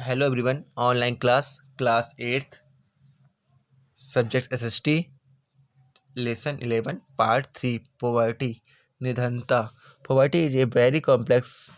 Hello everyone, online class 8th, subject SST, lesson 11, part 3, poverty, nidhanta. Poverty is a very complex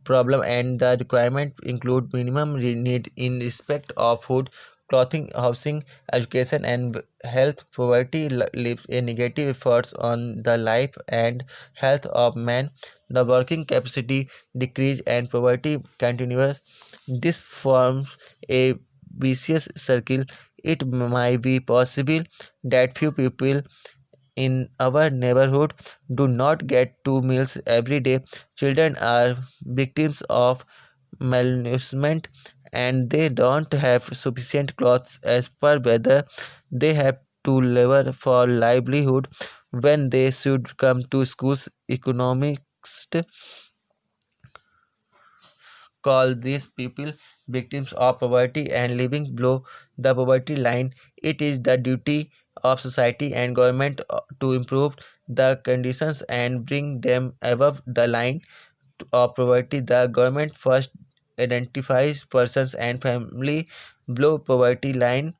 problem and the requirement include minimum need in respect of food, clothing, housing, education and health. Poverty leaves a negative effects on the life and health of man. The working capacity decrease and poverty continues. This forms a vicious circle. It might be possible that few people in our neighborhood do not get 2 meals every day. Children are victims of malnourishment and they don't have sufficient clothes as per weather. They have to labor for livelihood when they should come to schools. Economists call these people victims of poverty and living below the poverty line. It is the duty of society and government to improve the conditions and bring them above the line of poverty. The government first identifies persons and family below poverty line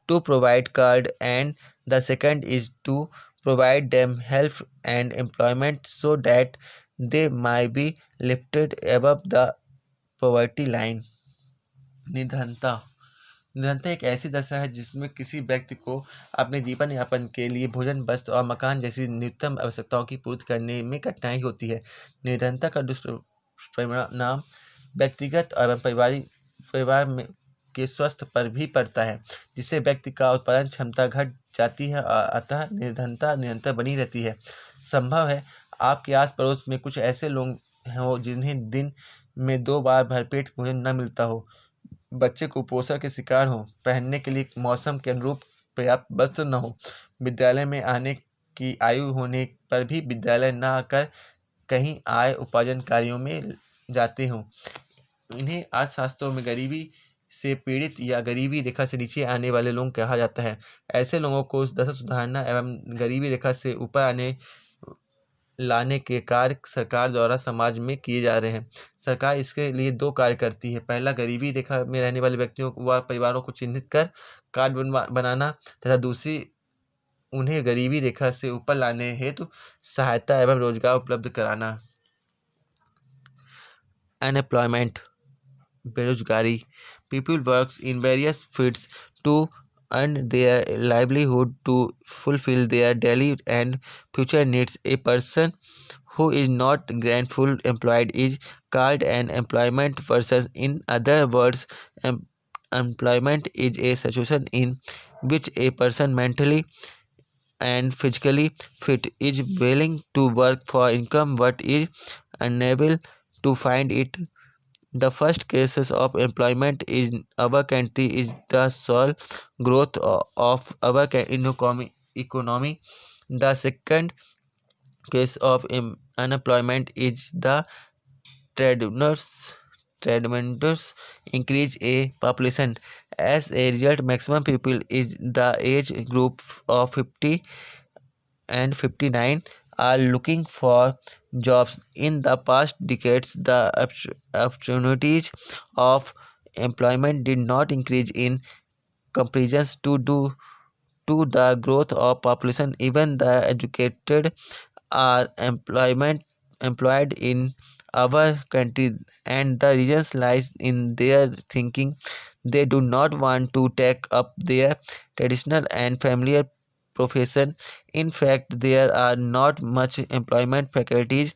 to provide card, and the second is to provide them health and employment so that they might be lifted above the poverty line. निधनता निधनता एक ऐसी दशा है जिसमें किसी व्यक्ति को अपने जीवन यापन के लिए भोजन, वस्त्र और मकान जैसी न्यूनतम आवश्यकताओं की पूर्ति करने में कठिनाई होती है। निधनता का दुष्परिणाम व्यक्तिगत एवं परिवार में के स्वास्थ्य पर भी पड़ता है, जिससे व्यक्ति का उत्पादन क्षमता घट जाती है और अतः निर्धनता निरंतर बनी रहती है। संभव है आपके आस पड़ोस में कुछ ऐसे लोग हों जिन्हें दिन में 2 बार भरपेट भोजन न मिलता हो, बच्चे कुपोषण के शिकार हों, पहनने के लिए मौसम के अनुरूप पर्याप्त वस्त्र न हो, विद्यालय में आने की आयु होने पर भी विद्यालय न आकर कहीं आय उपार्जन कार्यों में जाते हों। इन्हें अर्थशास्त्रों में गरीबी से पीड़ित या गरीबी रेखा से नीचे आने वाले लोग कहा जाता है। ऐसे लोगों को दशा सुधारना एवं गरीबी रेखा से ऊपर लाने के कार्य सरकार द्वारा समाज में किए जा रहे हैं। सरकार इसके लिए 2 कार्य करती है। पहला, गरीबी रेखा में रहने वाले व्यक्तियों व परिवारों को चिन्हित कर कार्ड बनाना तथा दूसरी, उन्हें गरीबी रेखा से ऊपर लाने हेतु सहायता एवं रोजगार उपलब्ध कराना। अनएम्प्लॉयमेंट, बेरोजगारी। People works in various fields to earn their livelihood to fulfill their daily and future needs. A person who is not gainful employed is called an employment person. In other words, employment is a situation in which a person mentally and physically fit is willing to work for income but is unable to find it. The first cases of employment in our country is the sole growth of our economy. The second case of unemployment is the tremendous increase in population. As a result, maximum people is the age group of 50 and 59 are looking for jobs. In the past decades, the opportunities of employment did not increase in comparison to the growth of population. Even the educated are employed in our country, and the reasons lies in their thinking. They do not want to take up their traditional and familiar profession. In fact, there are not much employment faculties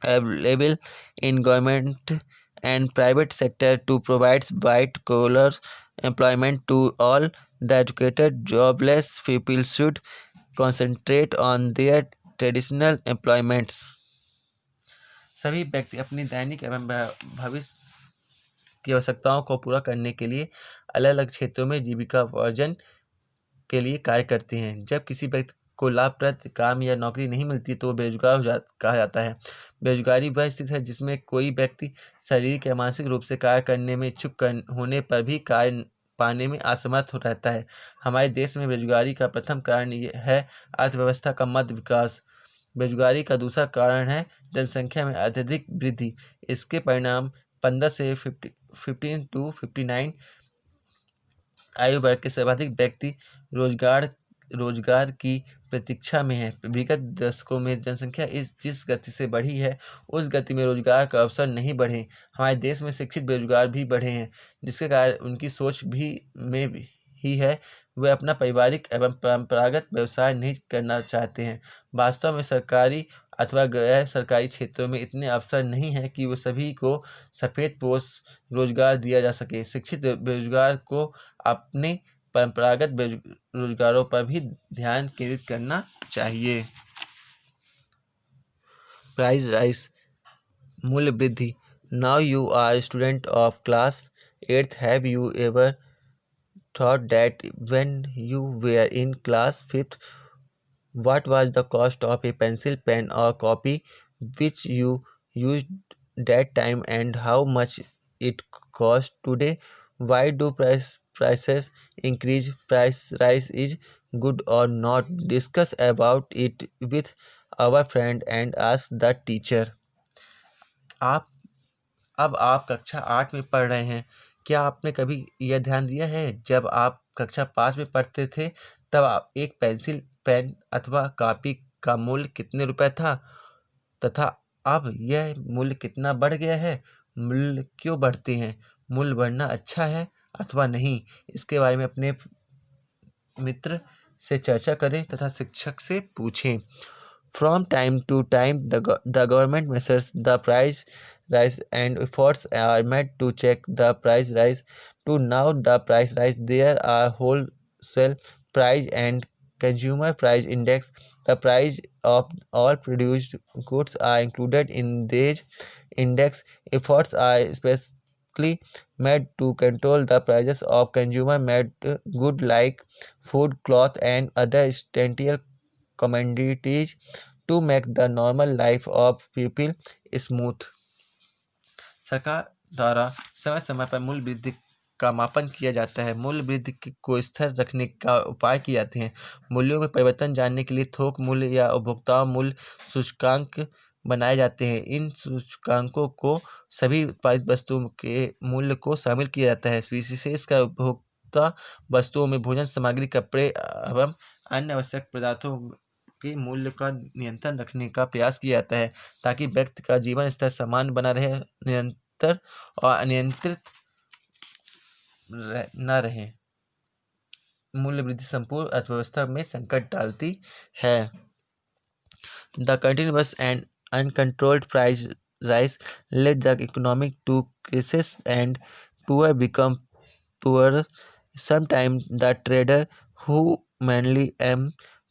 available in government and private sector to provide white collar employment to all. The educated jobless people should concentrate on their traditional employments. सभी व्यक्ति अपनी दैनिक एवं भविष्य की आवश्यकताओं को पूरा करने के लिए अलग अलग क्षेत्रों में जीविका अर्जन के लिए कार्य करते हैं। जब किसी व्यक्ति को लाभप्रद काम या नौकरी नहीं मिलती तो बेरोजगार कहा जाता है। बेरोजगारी वह स्थिति है जिसमें कोई व्यक्ति शारीरिक या मानसिक रूप से कार्य करने में इच्छुक होने पर भी कार्य पाने में असमर्थ रहता है। हमारे देश में बेरोजगारी का प्रथम कारण यह है अर्थव्यवस्था का मध्य विकास। बेरोजगारी का दूसरा कारण है जनसंख्या में अत्यधिक वृद्धि। इसके परिणाम 15 से 15 to 59 आयु वर्ग के सर्वाधिक व्यक्ति रोजगार की प्रतीक्षा में है। विगत दशकों में जनसंख्या जिस गति से बढ़ी है, उस गति में रोजगार का अवसर नहीं बढ़े। हमारे देश में शिक्षित बेरोजगार भी बढ़े हैं, जिसके कारण उनकी सोच भी ही है, वे अपना पारिवारिक एवं परंपरागत व्यवसाय नहीं करना चाहते हैं। वास्तव में सरकारी अथवा गैर सरकारी क्षेत्रों में इतने अवसर नहीं हैं कि वो सभी को सफेदपोश रोजगार दिया जा सके। शिक्षित बेरोजगार को अपने परंपरागत रोजगारों पर भी ध्यान केंद्रित करना चाहिए। प्राइस राइज, मूल्य वृद्धि। Now you are student of class 8th, have you ever thought that when you were in class 5th, what was the cost of a pencil, pen or copy which you used that time, and how much it cost today? Why do prices increase? Price rise is good or not? Discuss about it with our friend and ask the teacher. अब आप कक्षा 8 में पढ़ रहे हैं। क्या आपने कभी यह ध्यान दिया है, जब आप कक्षा 5 में पढ़ते थे तब आप एक पेंसिल, पेन अथवा कॉपी का मूल्य कितने रुपए था, तथा अब यह मूल्य कितना बढ़ गया है? मूल्य क्यों बढ़ते हैं? मूल्य बढ़ना अच्छा है अथवा नहीं? इसके बारे में अपने मित्र से चर्चा करें तथा शिक्षक से पूछें। From time to time, the government measures the price rise and efforts are made to check the price rise. To now the price rise, there are wholesale price and consumer price index. The price of all produced goods are included in these index. Efforts are especially made to control the prices of consumer made goods like food, cloth, and other essential commodities to make the normal life of people smooth. सरकार द्वारा समय समय पर मूल्य वृद्धि का मापन किया जाता है। मूल्य वृद्धि को स्थिर रखने का उपाय किए जाते हैं। मूल्यों में परिवर्तन जानने के लिए थोक मूल्य या उपभोक्ता मूल्य सूचकांक बनाए जाते हैं। इन सूचकांकों को सभी उत्पादित वस्तुओं के मूल्य को शामिल किया जाता है। विशेषकर उपभोक्ता वस्तुओं में भोजन सामग्री, कपड़े एवं अन्य आवश्यक पदार्थों के मूल्य का नियंत्रण रखने का प्रयास किया जाता है, ताकि व्यक्ति का जीवन स्तर समान बना रहे, निरंतर और अनियंत्रित न रहे। मूल्य वृद्धि संपूर्ण अर्थव्यवस्था में संकट डालती है। The continuous and uncontrolled price rise led the economy to crisis and poor become poorer. Sometimes the trader who mainly aim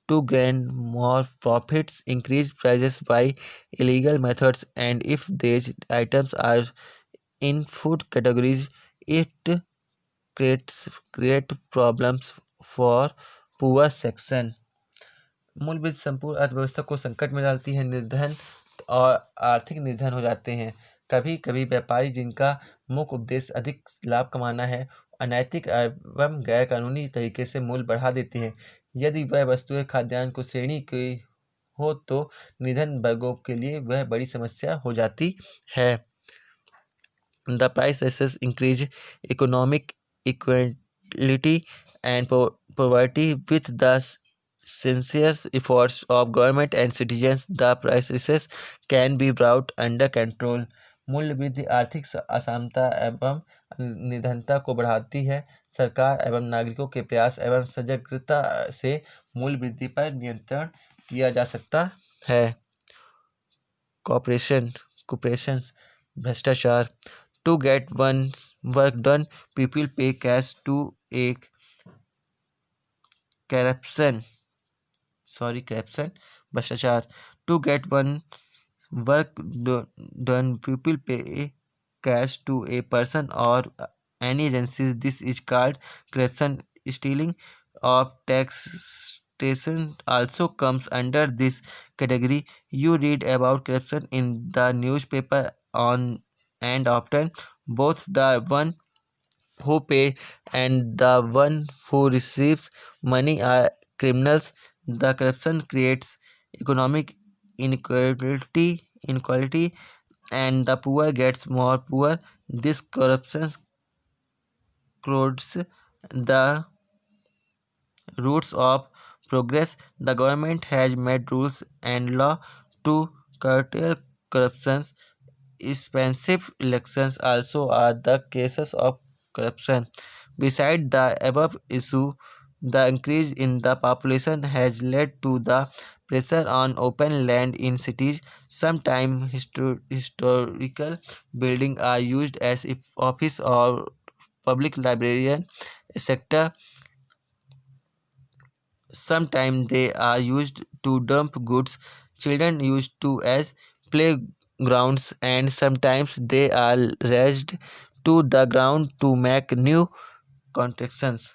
to gain more profits increase prices by illegal methods, and if these items are in food categories, it create problems for poor section. मूल्य वृद्धि संपूर्ण अर्थव्यवस्था को संकट में डालती है। निर्धन और आर्थिक निर्धन हो जाते हैं। कभी कभी व्यापारी, जिनका मुख्य उद्देश्य अधिक लाभ कमाना है, अनैतिक एवं गैर कानूनी तरीके से मूल्य बढ़ा देते हैं। यदि वह वस्तुएं खाद्यान्न को श्रेणी की हो तो निर्धन वर्गों के लिए वह बड़ी समस्या हो जाती है। The price rises increase economic equality and poverty. With the sincere efforts of government and citizens, the price rises can be brought under control. मूल्य वृद्धि आर्थिक असमानता एवं निर्धनता को बढ़ाती है। सरकार एवं नागरिकों के प्रयास एवं सजगता से मूल्य वृद्धि पर नियंत्रण किया जा सकता है। कॉर्पोरेशन, भ्रष्टाचार। To get one's work done, people pay cash to a corruption. भ्रष्टाचार। To get one's work done, people pay cash to a person or any agency. This is called corruption. Stealing of taxation also comes under this category. You read about corruption in the newspaper and often both the one who pay and the one who receives money are criminals. The corruption creates economic inequality and the poor gets more poor. This corruption corrodes the roots of progress. The government has made rules and law to curtail corruption. Expensive elections also are the cases of corruption. Beside the above issue, the increase in the population has led to the pressure on open land in cities. Sometimes historical buildings are used as if office or public librarian sector. Sometimes they are used to dump goods children used to as playgrounds, and sometimes they are razed to the ground to make new constructions.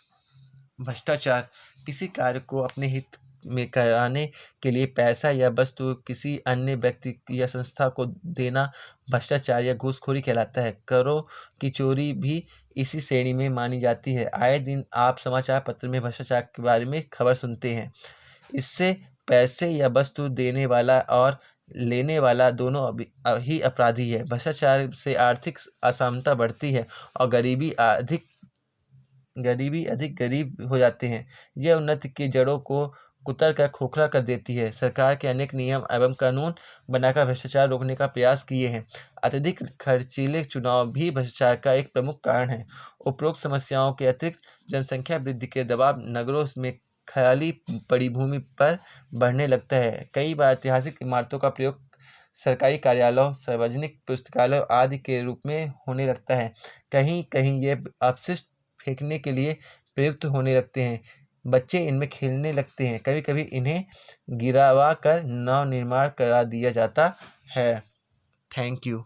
भ्रष्टाचार किसी कार्य को अपने हित में कराने के लिए पैसा या वस्तु किसी अन्य व्यक्ति या संस्था को देना भ्रष्टाचार या घूसखोरी कहलाता है। करों की चोरी भी इसी श्रेणी में मानी जाती है। आए दिन आप समाचार पत्र में भ्रष्टाचार के बारे में खबर सुनते हैं। इससे पैसे या वस्तु देने वाला और लेने वाला दोनों ही अपराधी है। भ्रष्टाचार से आर्थिक असमानता बढ़ती है और गरीबी अधिक गरीब हो जाते हैं। यह उन्नति की जड़ों को कुतर कर खोखला कर देती है। सरकार के अनेक नियम एवं कानून बनाकर भ्रष्टाचार रोकने का प्रयास किए हैं। अत्यधिक खर्चीले चुनाव भी भ्रष्टाचार का एक प्रमुख कारण है। उपरोक्त समस्याओं के अतिरिक्त जनसंख्या वृद्धि के दबाव नगरों में खाली पड़ी भूमि पर बढ़ने लगता है। कई बार ऐतिहासिक इमारतों का प्रयोग सरकारी कार्यालयों, सार्वजनिक पुस्तकालयों आदि के रूप में होने लगता है। कहीं कहीं ये अपशिष्ट फेंकने के लिए प्रयुक्त होने लगते हैं। बच्चे इनमें खेलने लगते हैं। कभी कभी इन्हें गिरवा कर नव निर्माण करा दिया जाता है। Thank you.